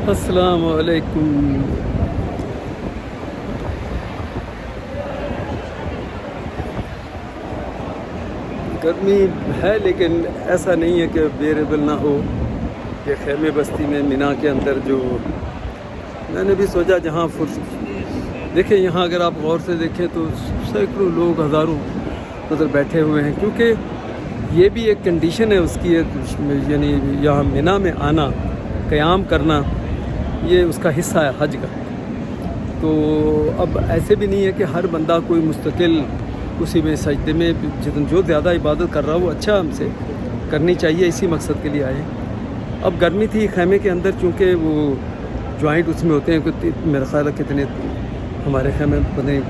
السلام علیکم۔ گرمی ہے لیکن ایسا نہیں ہے کہ بیریبل نہ ہو۔ یہ خیمے بستی میں مینا کے اندر جو میں نے بھی سوچا جہاں دیکھیں یہاں اگر آپ غور سے دیکھیں تو سینکڑوں لوگ ہزاروں ادھر بیٹھے ہوئے ہیں، کیونکہ یہ بھی ایک کنڈیشن ہے اس کی، یعنی یہاں مینا میں آنا، قیام کرنا، یہ اس کا حصہ ہے حج کا۔ تو اب ایسے بھی نہیں ہے کہ ہر بندہ کوئی مستقل اسی میں سجدے میں جو زیادہ عبادت کر رہا وہ اچھا ہم سے کرنی چاہیے، اسی مقصد کے لیے آئے۔ اب گرمی تھی خیمے کے اندر، چونکہ وہ جوائنٹ اس میں ہوتے ہیں، میرا خیال ہے کتنے ہمارے خیمے پتہ نہیں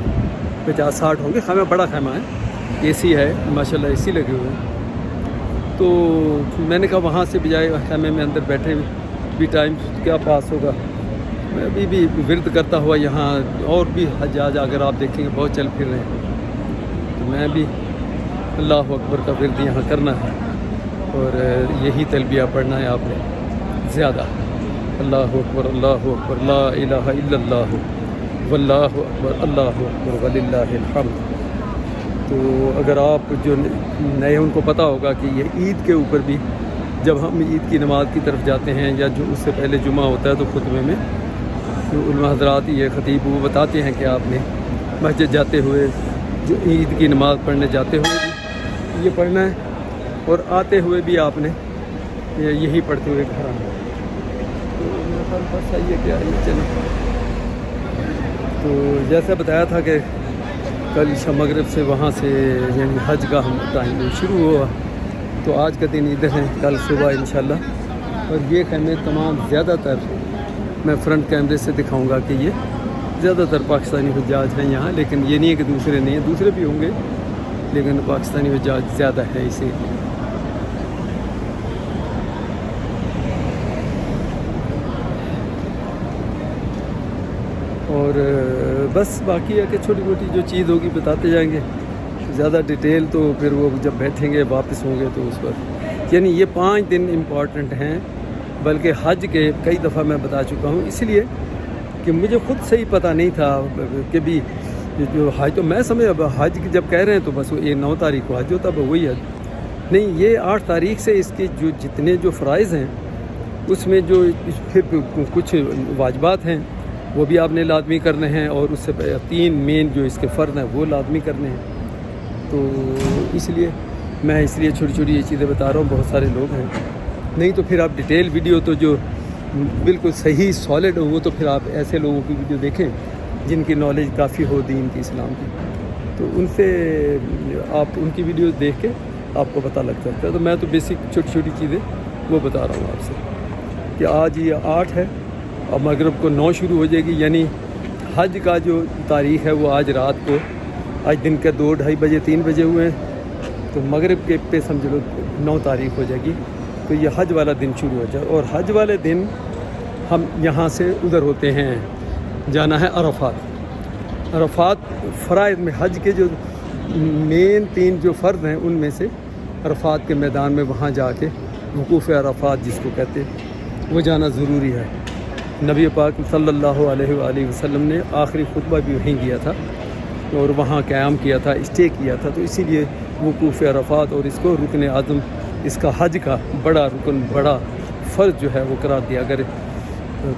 50-60 ہوں گے۔ خیمہ بڑا خیمہ ہے، اے سی ہے ماشاءاللہ، اے سی لگے ہوئے ہیں۔ تو میں نے کہا وہاں سے بجائے خیمے میں اندر بیٹھے بھی ٹائم کیا پاس ہوگا، میں ابھی بھی ورد کرتا ہوا یہاں، اور بھی حجاج اگر آپ دیکھیں گے بہت چل پھر رہے ہیں، تو میں بھی اللہ اکبر کا ورد یہاں کرنا ہے، اور یہی تلبیہ پڑھنا ہے آپ نے زیادہ، اللہ اکبر لا الہ الا اللہ واللہ اکبر اللہ اکبر وللہ الحمد۔ تو اگر آپ جو نئے ان کو پتہ ہوگا کہ یہ عید کے اوپر بھی جب ہم عید کی نماز کی طرف جاتے ہیں یا جو اس سے پہلے جمعہ ہوتا ہے تو خطبے میں جو علماء حضرات یہ خطیب وہ بتاتے ہیں کہ آپ نے مسجد جاتے ہوئے جو عید کی نماز پڑھنے جاتے ہوئے بھی یہ پڑھنا ہے، اور آتے ہوئے بھی آپ نے یہی پڑھتے ہوئے گھر آنا ہے۔ تو میرے خیال بس آئیے کہ آئیے چلیں۔ تو جیسا بتایا تھا کہ کل عشاء مغرب سے وہاں سے یعنی حج کا ہم ٹائم شروع ہوا، تو آج کا دن ادھر ہیں، کل صبح انشاءاللہ۔ اور یہ خیمے تمام زیادہ تر میں فرنٹ کیمرے سے دکھاؤں گا کہ یہ زیادہ تر پاکستانی حجاج ہیں یہاں، لیکن یہ نہیں ہے کہ دوسرے نہیں ہیں، دوسرے بھی ہوں گے لیکن پاکستانی حجاج زیادہ ہے اسی لیے۔ اور بس باقی ہے کہ چھوٹی موٹی جو چیز ہوگی بتاتے جائیں گے، زیادہ ڈیٹیل تو پھر وہ جب بیٹھیں گے واپس ہوں گے تو اس پر، یعنی یہ 5 دن امپورٹنٹ ہیں، بلکہ حج کے کئی دفعہ میں بتا چکا ہوں، اس لیے کہ مجھے خود صحیح پتہ نہیں تھا کہ بھی جو حج تو میں سمجھ اب حج جب کہہ رہے ہیں تو بس یہ 9 تاریخ کو حج ہوتا ہے، وہی حج نہیں، یہ 8 تاریخ سے اس کے جو جتنے جو فرائض ہیں اس میں جو پھر کچھ واجبات ہیں وہ بھی آپ نے لازمی کرنے ہیں، اور اس سے 3 مین جو اس کے فرض ہیں وہ لازمی کرنے ہیں۔ تو اس لیے میں چھوٹی چھوٹی یہ چیزیں بتا رہا ہوں، بہت سارے لوگ ہیں، نہیں تو پھر آپ ڈیٹیل ویڈیو تو جو بالکل صحیح سالڈ ہو وہ تو پھر آپ ایسے لوگوں کی ویڈیو دیکھیں جن کی نالج کافی ہو دین کی، اسلام کی، تو ان سے آپ ان کی ویڈیو دیکھ کے آپ کو پتہ لگ سکتا ہے۔ تو میں تو بیسک چھوٹی چھوٹی چیزیں وہ بتا رہا ہوں آپ سے کہ آج یہ 8 ہے اور مغرب کو 9 شروع ہو جائے گی، یعنی حج کا جو تاریخ ہے وہ آج رات کو، آج دن کے 2-2:30 بجے 3 بجے ہوئے ہیں، تو مغرب کے پہ سمجھ لو 9 تاریخ ہو جائے گی، تو یہ حج والا دن شروع ہو جائے، اور حج والے دن ہم یہاں سے ادھر ہوتے ہیں، جانا ہے عرفات۔ عرفات فرائض میں حج کے جو مین 3 جو فرض ہیں ان میں سے عرفات کے میدان میں وہاں جا کے وقوف عرفات جس کو کہتے ہیں وہ جانا ضروری ہے۔ نبی پاک صلی اللہ علیہ وآلہ وسلم نے آخری خطبہ بھی وہیں دیا تھا اور وہاں قیام کیا تھا، اسٹے کیا تھا، تو اسی لیے وقوف عرفات اور اس کو رکن اعظم، اس کا حج کا بڑا رکن، بڑا فرض جو ہے وہ قرار دیا۔ اگر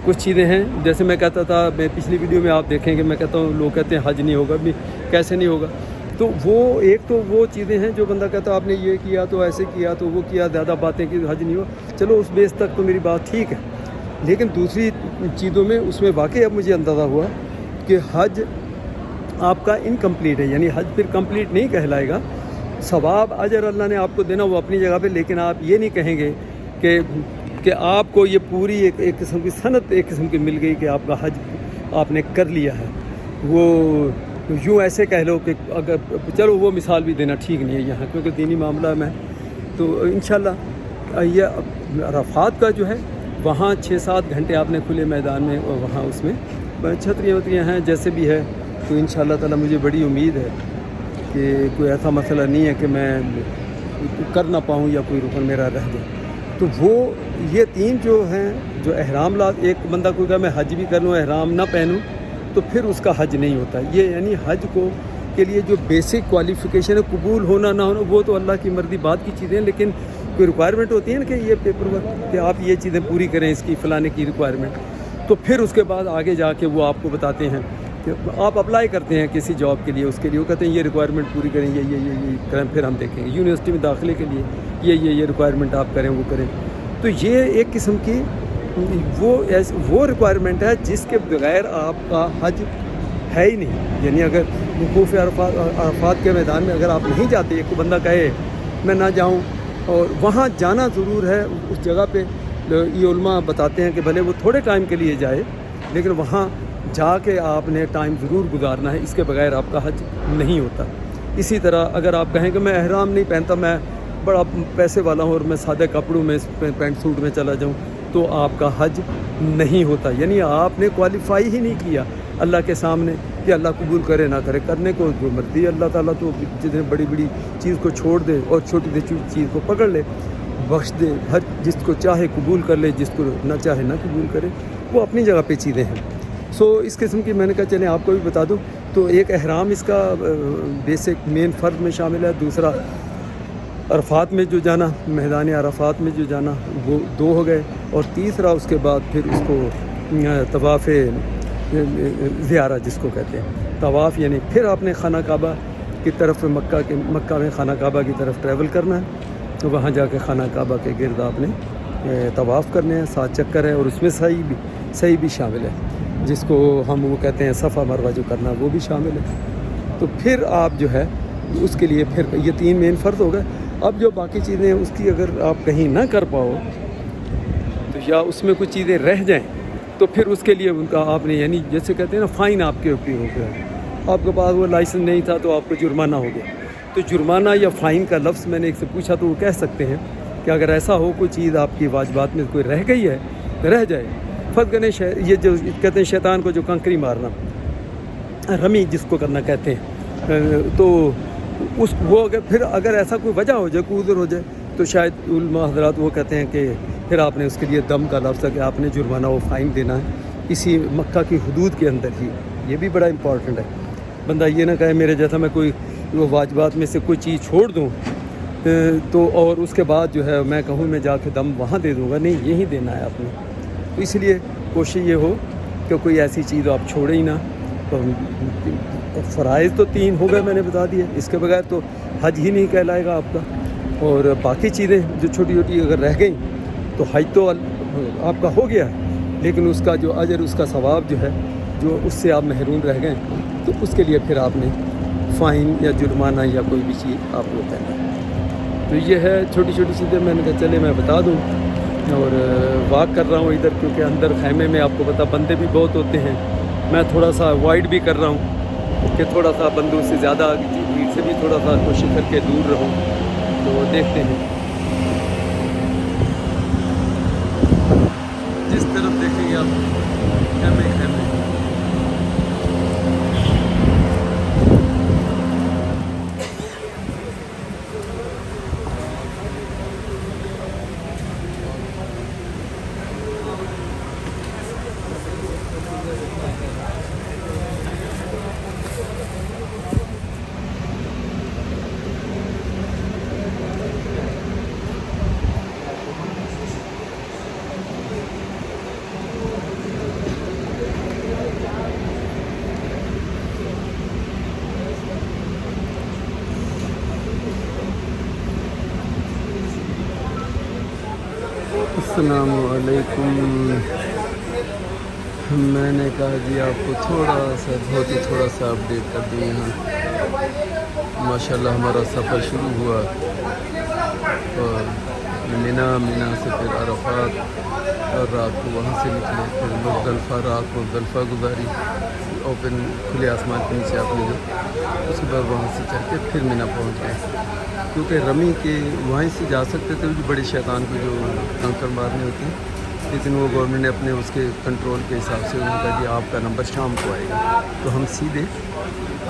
کچھ چیزیں ہیں جیسے میں کہتا تھا، میں پچھلی ویڈیو میں آپ دیکھیں کہ میں کہتا ہوں لوگ کہتے ہیں حج نہیں ہوگا، بھی کیسے نہیں ہوگا، تو وہ ایک تو وہ چیزیں ہیں جو بندہ کہتا ہے آپ نے یہ کیا تو ایسے کیا تو وہ کیا، زیادہ باتیں کی حج نہیں ہو، چلو اس بیس تک تو میری بات ٹھیک ہے، لیکن دوسری چیزوں میں اس میں واقعی اب مجھے اندازہ ہوا کہ حج آپ کا انکمپلیٹ ہے، یعنی حج پھر کمپلیٹ نہیں کہلائے گا، ثواب اجر اللہ نے آپ کو دینا وہ اپنی جگہ پہ، لیکن آپ یہ نہیں کہیں گے کہ آپ کو یہ پوری ایک قسم کی صنعت ایک قسم کی مل گئی کہ آپ کا حج آپ نے کر لیا ہے، وہ یوں ایسے کہہ لو کہ اگر چلو وہ مثال بھی دینا ٹھیک نہیں ہے یہاں، کیونکہ دینی معاملہ میں تو انشاءاللہ یہ عرفات کا جو ہے وہاں 6-7 گھنٹے آپ نے کھلے میدان میں، اور وہاں اس میں چھتریاں وتریاں ہیں جیسے بھی ہے، تو انشاءاللہ تعالی مجھے بڑی امید ہے کہ کوئی ایسا مسئلہ نہیں ہے کہ میں کر نہ پاؤں یا کوئی رکن میرا رہ جائے، تو وہ یہ 3 جو ہیں جو احرام ایک بندہ کوئی کہا میں حج بھی کر لوں احرام نہ پہنوں تو پھر اس کا حج نہیں ہوتا. یہ یعنی حج کے لیے جو بیسک کوالیفیکیشن ہے قبول ہونا نہ ہونا وہ تو اللہ کی مرضی بات کی چیزیں ہیں, لیکن کوئی ریکوائرمنٹ ہوتی ہے نا کہ یہ پیپر ورک کہ آپ یہ چیزیں پوری کریں, اس کی فلانے کی ریکوائرمنٹ. تو پھر اس کے بعد آگے جا کے وہ آپ کو بتاتے ہیں کہ آپ اپلائی کرتے ہیں کسی جاب کے لیے, اس کے لیے وہ کہتے ہیں یہ ریکوائرمنٹ پوری کریں, یہ کریں, پھر ہم دیکھیں گے. یونیورسٹی میں داخلے کے لیے یہ ریکوائرمنٹ آپ کریں وہ کریں. تو یہ ایک قسم کی وہ ریکوائرمنٹ ہے جس کے بغیر آپ کا حج ہے ہی نہیں. یعنی اگر وقوف عرفات کے میدان میں اگر آپ نہیں جاتے, ایک بندہ کہے میں نہ جاؤں, اور وہاں جانا ضرور ہے اس جگہ پہ. یہ علماء بتاتے ہیں کہ بھلے وہ تھوڑے ٹائم کے لیے جائے لیکن وہاں جا کے آپ نے ٹائم ضرور گزارنا ہے, اس کے بغیر آپ کا حج نہیں ہوتا. اسی طرح اگر آپ کہیں کہ میں احرام نہیں پہنتا, میں بڑا پیسے والا ہوں اور میں سادے کپڑوں میں پینٹ سوٹ میں چلا جاؤں, تو آپ کا حج نہیں ہوتا. یعنی آپ نے کوالیفائی ہی نہیں کیا اللہ کے سامنے کہ اللہ قبول کرے نہ کرے, کرنے کو جو مرضی اللہ تعالیٰ تو جتنے بڑی بڑی چیز کو چھوڑ دے اور چھوٹی سی چیز کو پکڑ لے, بخش دے. ہر جس کو چاہے قبول کر لے, جس کو نہ چاہے نہ قبول کرے. وہ اپنی جگہ پہ چیزیں ہیں. اس قسم کی میں نے کہا چلیں آپ کو بھی بتا دوں. تو ایک احرام اس کا بیسک مین فرض میں شامل ہے. دوسرا عرفات میں جو جانا, میدان عرفات میں جو جانا, وہ 2 ہو گئے. اور تیسرا اس کے بعد پھر اس کو طواف زیارہ جس کو کہتے ہیں, طواف یعنی پھر آپ نے خانہ کعبہ کی طرف مکہ میں خانہ کعبہ کی طرف ٹریول کرنا ہے. تو وہاں جا کے خانہ کعبہ کے گرد آپ نے طواف کرنے ہیں, 7 چکر ہے, اور اس میں صحیح بھی شامل ہے جس کو ہم وہ کہتے ہیں صفا مروہ جو کرنا وہ بھی شامل ہے. تو پھر آپ جو ہے اس کے لیے پھر یہ 3 مین فرض ہو گئے. اب جو باقی چیزیں اس کی اگر آپ کہیں نہ کر پاؤ تو یا اس میں کچھ چیزیں رہ جائیں تو پھر اس کے لیے ان کا آپ نے یعنی جیسے کہتے ہیں نا فائن آپ کے اوپر ہو گیا. آپ کے پاس وہ لائسنس نہیں تھا تو آپ کو جرمانہ ہو گیا. تو جرمانہ یا فائن کا لفظ میں نے ایک سے پوچھا تو وہ کہہ سکتے ہیں کہ اگر ایسا ہو کوئی چیز آپ کی واجبات میں کوئی رہ گئی ہے رہ جائے. فرض کریں یہ جو کہتے ہیں شیطان کو جو کنکری مارنا, رمی جس کو کرنا کہتے ہیں, تو وہ اگر ایسا کوئی وجہ ہو جائے, کوئی عذر ہو جائے, تو شاید علماء حضرات وہ کہتے ہیں کہ پھر آپ نے اس کے لیے دم کا لفظ ہے کہ آپ نے جرمانہ و فائن دینا ہے اسی مکہ کی حدود کے اندر ہی. یہ بھی بڑا امپورٹنٹ ہے. بندہ یہ نہ کہے میرے جیسا میں کوئی وہ واجبات میں سے کوئی چیز چھوڑ دوں تو اور اس کے بعد جو ہے میں کہوں میں جا کے دم وہاں دے دوں گا. نہیں, یہی دینا ہے آپ نے. تو اس لیے کوشش یہ ہو کہ کوئی ایسی چیز آپ چھوڑیں ہی نہ. تو فرائض تو 3 ہو گئے میں نے بتا دیے, اس کے بغیر تو حج ہی نہیں کہلائے گا آپ کا. اور باقی چیزیں جو چھوٹی چھوٹی اگر رہ گئیں تو حج تو آپ کا ہو گیا, لیکن اس کا جو اجر اس کا ثواب جو ہے جو اس سے آپ محروم رہ گئے تو اس کے لیے پھر آپ نے فائن یا جرمانہ یا کوئی بھی چیز آپ کو کرنا. تو یہ ہے چھوٹی چھوٹی چیزیں میں نے کہا چلے میں بتا دوں. اور واک کر رہا ہوں ادھر کیونکہ اندر خیمے میں آپ کو پتہ بندے بھی بہت ہوتے ہیں. میں تھوڑا سا اوائڈ بھی کر رہا ہوں کہ تھوڑا سا بندوں سے زیادہ بھیڑ سے بھی تھوڑا سا کوشش کر کے دور رہوں. تو دیکھتے ہیں جس طرف دیکھیں گے آپ خیمے خیمے. السلام علیکم. میں نے کہا جی آپ کو بہت ہی تھوڑا سا اپڈیٹ کر دوں. یہاں ماشاءاللہ ہمارا سفر شروع ہوا اور مینا سے پھر عرفات, اور رات کو وہاں سے نکلے, پھر مزدلفہ رات کو مزدلفہ گزاری اوپن کھلے آسمان کے نیچے آپ نے جو, اس کے بعد وہاں سے چل کے پھر مینا پہنچ گئے. کیونکہ رمی کے وہیں سے جا سکتے تھے جو بڑے شیطان کو جو کنکر مارنے ہوتے ہیں, لیکن وہ گورنمنٹ نے اپنے اس کے کنٹرول کے حساب سے انہوں نے کہا کہ آپ کا نمبر شام کو آئے گا. تو ہم سیدھے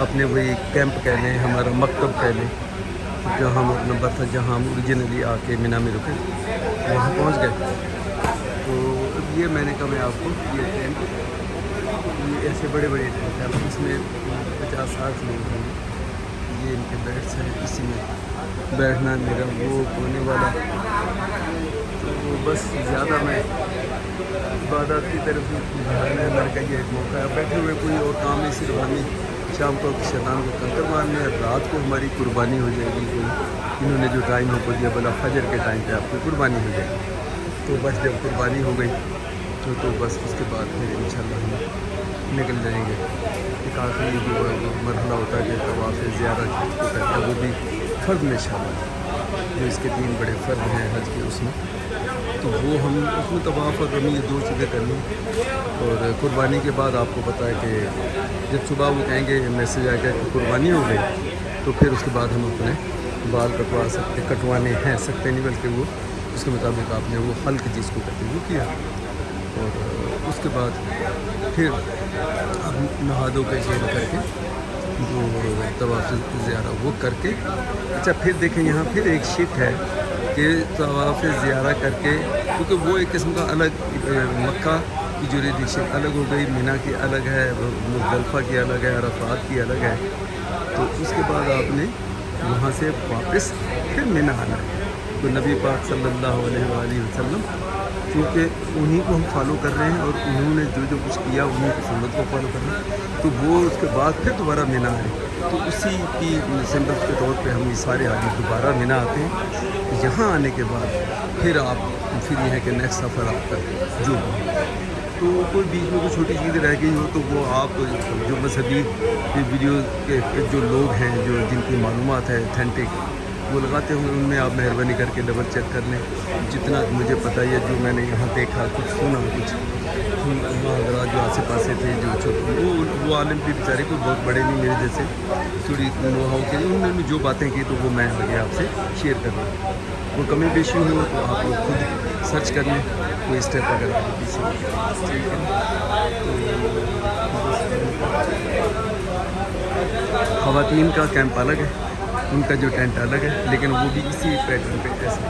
اپنے وہی کیمپ کہہ لیں, ہمارا مکتب کہہ لیں, جہاں نمبر تھا جہاں ہم اوریجنلی آ کے مینا میں رکے وہاں پہنچ گئے. تو اب یہ میں نے کہا میں آپ کو یہ ٹینٹ یہ ایسے بڑے بڑے ٹینٹ ہیں اس میں 50-60 لوگ ہیں. یہ ان کے بیڈس ہیں اسی میں بیٹھنا میرا وہ ہونے والا. تو بس زیادہ میں عبادت کی طرف اللہ کا یہ ایک موقع ہے. بیٹھے ہوئے کوئی اور کام نہیں صرف ہمیں شام کو شیطان کو کنکر مارنے ہے. رات کو ہماری قربانی ہو جائے گی. کوئی انہوں نے جو ٹائم ہم کو دیا بلا فجر کے ٹائم پہ آپ کی قربانی ہو جائے گی. تو بس جب قربانی ہو گئی تو بس اس کے بعد پھر انشاءاللہ ہم نکل جائیں گے. ایک آخری جو مرحلہ ہوتا ہے کہ طواف زیارت کو کہتے ہیں وہ بھی فرض میں شامل ہے جو اس کے 3 بڑے فرض ہیں حج کے اس میں. تو وہ ہم اس میں طواف اور رمی یہ 2 چیزیں کرنی. اور قربانی کے بعد آپ کو پتہ ہے کہ جب صبح وہ کہیں گے میسیج آئے گا کہ قربانی ہو گئی تو پھر اس کے بعد ہم اپنے بال کٹوانے ہیں سکتے نہیں بلکہ وہ اس کے مطابق آپ نے وہ حلق جس کو کہتے ہیں وہ کیا. اور اس کے بعد پھر اب نہا دھو کے چین کر کے جو طواف زیارہ وہ کر کے اچھا پھر دیکھیں یہاں پھر ایک شک ہے کہ طواف زیارہ کر کے کیونکہ وہ ایک قسم کا الگ مکہ کی جو ریڈیشن الگ ہو گئی. مینا کی الگ ہے, مزدلفہ کی الگ ہے, عرفات کی الگ ہے. تو اس کے بعد آپ نے وہاں سے واپس پھر مینا آنا ہے. تو نبی پاک صلی اللہ علیہ وآلہ وسلم کیونکہ انہی کو ہم فالو کر رہے ہیں اور انہوں نے جو کچھ کیا انہی کی سنت کو فالو کر رہے ہیں. تو وہ اس کے بعد پھر دوبارہ مینا آئے. تو اسی کی سنت کے طور پہ ہم یہ سارے آدمی دوبارہ مینا آتے ہیں. یہاں آنے کے بعد پھر یہ ہے کہ نیکسٹ سفر آپ کا جو ہو تو کوئی بیچ میں کوئی چھوٹی چیز رہ گئی ہو تو وہ آپ جو مذہبی ویڈیو کے جو لوگ ہیں جو جن کی معلومات ہے اتھینٹک وہ لگاتے ہوئے ان میں آپ مہربانی کر کے ڈبل چیک کر لیں. جتنا مجھے پتہ ہے جو میں نے یہاں دیکھا کچھ سنا کچھ حضرات جو آسے پاسے تھے جو چھوٹے وہ عالم بھی بیچارے کوئی بہت بڑے نہیں میرے جیسے تھوڑی نوحاؤ کے انہوں نے جو باتیں کی تو وہ میں آگے آپ سے شیئر کر دوں. وہ کمی بیشی ہو تو آپ لوگ خود سرچ کر لیں کوئی اسٹیپ اگر پیچھے ٹھیک ہے. خواتین کا کیمپ الگ ہے, ان کا جو ٹینٹ الگ ہے لیکن وہ بھی اسی پیٹرن پہ ایسے.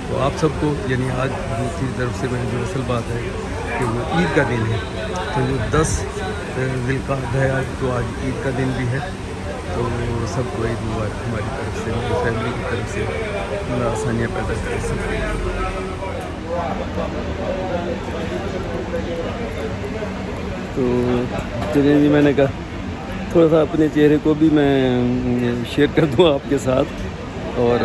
تو آپ سب کو یعنی آج دوسری طرف سے میں جو اصل بات ہے کہ وہ عید کا دن ہے تو وہ 10 ذی القعدہ ہے آج. تو آج عید کا دن بھی ہے تو سب کو عید مبارک ہماری طرف سے میری فیملی کی طرف سے. اللہ آسانیاں پیدا کرے سب. تو چلیے جی میں نے کہا تھوڑا سا اپنے چہرے کو بھی میں شیئر کر دوں آپ کے ساتھ. اور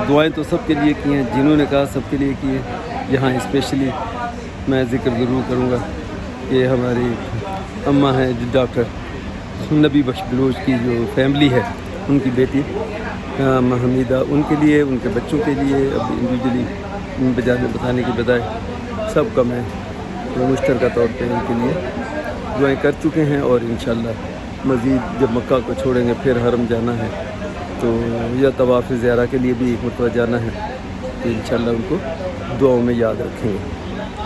دعائیں تو سب کے لیے کی ہیں جنہوں نے کہا سب کے لیے کی ہیں. یہاں اسپیشلی میں ذکر ضرور کروں گا کہ ہماری اماں ہیں ڈاکٹر نبی بخش بلوچ کی جو فیملی ہے ان کی بیٹی اماں حمیدہ ان کے لیے ان کے بچوں کے لیے اب انڈیویجلی بجانے بتانے کی بجائے سب کا میں مشترکہ طور پہ ان کے لیے دعائیں کر چکے ہیں. اور انشاءاللہ مزید جب مکہ کو چھوڑیں گے پھر حرم جانا ہے تو یا طواف زیارہ کے لیے بھی ایک مرتبہ جانا ہے تو انشاءاللہ ان کو دعاؤں میں یاد رکھیں گے.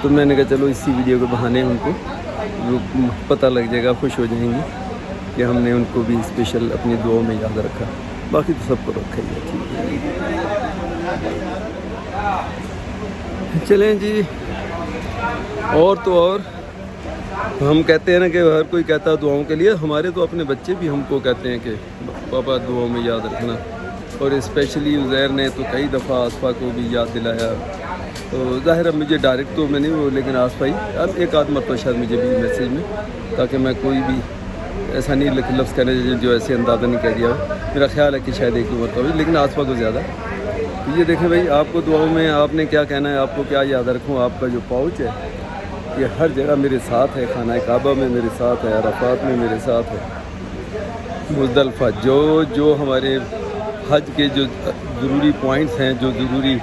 تو میں نے کہا چلو اسی ویڈیو کے بہانے ان کو پتہ لگ جائے گا, خوش ہو جائیں گے کہ ہم نے ان کو بھی اسپیشل اپنی دعاؤں میں یاد رکھا. باقی تو سب کو رکھا ہی ہے. ٹھیک ہے چلیں جی. اور تو اور ہم کہتے ہیں نا کہ ہر کوئی کہتا ہے دعاؤں کے لیے, ہمارے تو اپنے بچے بھی ہم کو کہتے ہیں کہ پاپا دعاؤں میں یاد رکھنا. اور اسپیشلی عزیر نے تو کئی دفعہ آصفہ کو بھی یاد دلایا. تو ظاہر ہے مجھے ڈائریکٹ تو میں نہیں وہ لیکن آصفہ ہی اب ایک آدھ مرتبہ شاید مجھے بھی میسیج میں تاکہ میں کوئی بھی ایسا نہیں لفظ کہنے جو ایسے اندازہ نہیں کہہ دیا ہو. میرا خیال ہے کہ شاید ایک مرتبہ لیکن آصفہ کو زیادہ. یہ دیکھیں بھائی آپ کو دعاؤں میں آپ نے کیا کہنا ہے, آپ کو کیا یاد رکھوں. آپ کا جو پاؤچ ہے یہ ہر جگہ میرے ساتھ ہے. خانہ کعبہ میں میرے ساتھ ہے, عرفات میں میرے ساتھ ہے, مزدلفہ جو ہمارے حج کے جو ضروری پوائنٹس ہیں, جو ضروری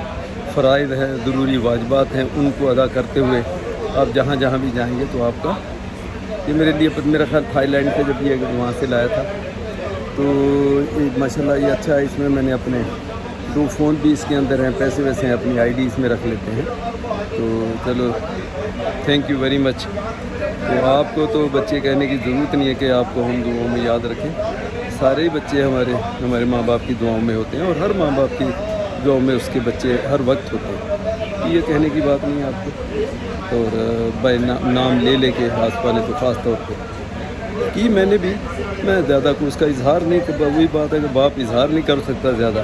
فرائض ہیں, ضروری واجبات ہیں, ان کو ادا کرتے ہوئے آپ جہاں جہاں بھی جائیں گے تو آپ کا یہ میرے لیے میرا خیال تھائی لینڈ سے جب یہ وہاں سے لایا تھا تو ماشاءاللہ یہ اچھا ہے. اس میں میں نے اپنے 2 فون بھی اس کے اندر ہیں, پیسے ویسے ہیں اپنی آئی ڈی اس میں رکھ لیتے ہیں. تو چلو تھینک یو ویری مچ. تو آپ کو تو بچے کہنے کی ضرورت نہیں ہے کہ آپ کو ہم دعاؤں میں یاد رکھیں. سارے ہی بچے ہمارے ماں باپ کی دعاؤں میں ہوتے ہیں، اور ہر ماں باپ کی دعاؤں میں اس کے بچے ہر وقت ہوتے ہیں، یہ کہنے کی بات نہیں ہے آپ کو۔ اور بھائی نام لے لے کے آصف نے تو خاص طور پہ کی، میں نے بھی، میں زیادہ کو اس کا اظہار نہیں کر، وہی بات ہے کہ باپ اظہار نہیں کر سکتا زیادہ،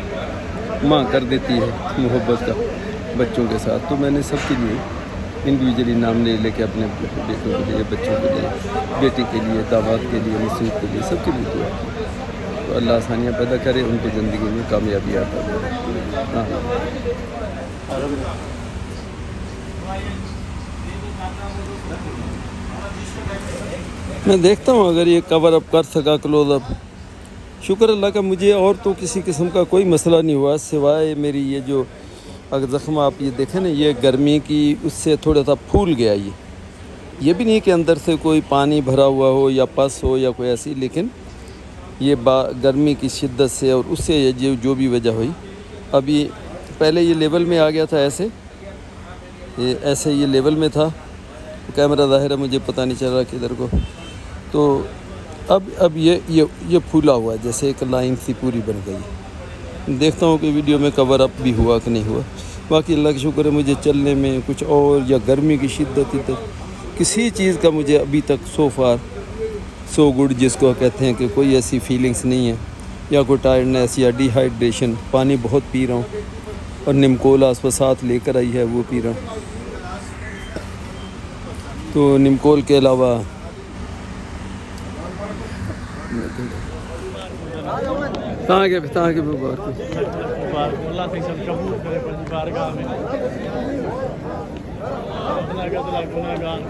ماں کر دیتی ہے محبت کا بچوں کے ساتھ، تو میں نے سب کے لیے انڈیویجلی نام لے کے اپنے بیٹوں کے لیے، بچوں کے لیے، بیٹی کے لیے، داماد کے لیے، مسعود کے لیے، سب کے لیے دعا کی۔ تو اللہ آسانیاں پیدا کرے، ان کو زندگی میں کامیابی عطا کرے۔ ہاں میں دیکھتا ہوں اگر یہ کور اپ کر سکا، کلوز اپ، شکر اللہ کا، مجھے اور تو کسی قسم کا کوئی مسئلہ نہیں ہوا، سوائے میری یہ جو اگر زخم آپ یہ دیکھیں نا، یہ گرمی کی اس سے تھوڑا سا پھول گیا، یہ بھی نہیں کہ اندر سے کوئی پانی بھرا ہوا ہو یا پس ہو یا کوئی ایسی، لیکن یہ گرمی کی شدت سے اور اس سے جو بھی وجہ ہوئی، ابھی پہلے یہ لیول میں آ گیا تھا، ایسے یہ لیول میں تھا، کیمرہ ظاہر ہے مجھے پتہ نہیں چل رہا کدھر کو، تو اب یہ پھولا ہوا ہے، جیسے ایک لائن سی پوری بن گئی۔ دیکھتا ہوں کہ ویڈیو میں کور اپ بھی ہوا کہ نہیں ہوا۔ باقی اللہ کا شکر ہے، مجھے چلنے میں کچھ اور یا گرمی کی شدت کسی چیز کا مجھے ابھی تک سو گڈ جس کو کہتے ہیں، کہ کوئی ایسی فیلنگز نہیں ہے، یا کوئی ٹائرڈنیس یا ڈی ہائیڈریشن۔ پانی بہت پی رہا ہوں، اور نمکول آس ساتھ لے کر آئی ہے، وہ پی رہا ہوں۔ تو نمکول کے علاوہ تاں کے اللہ سے سب قبول کرے پنجی بارگاہ میں، گناہگار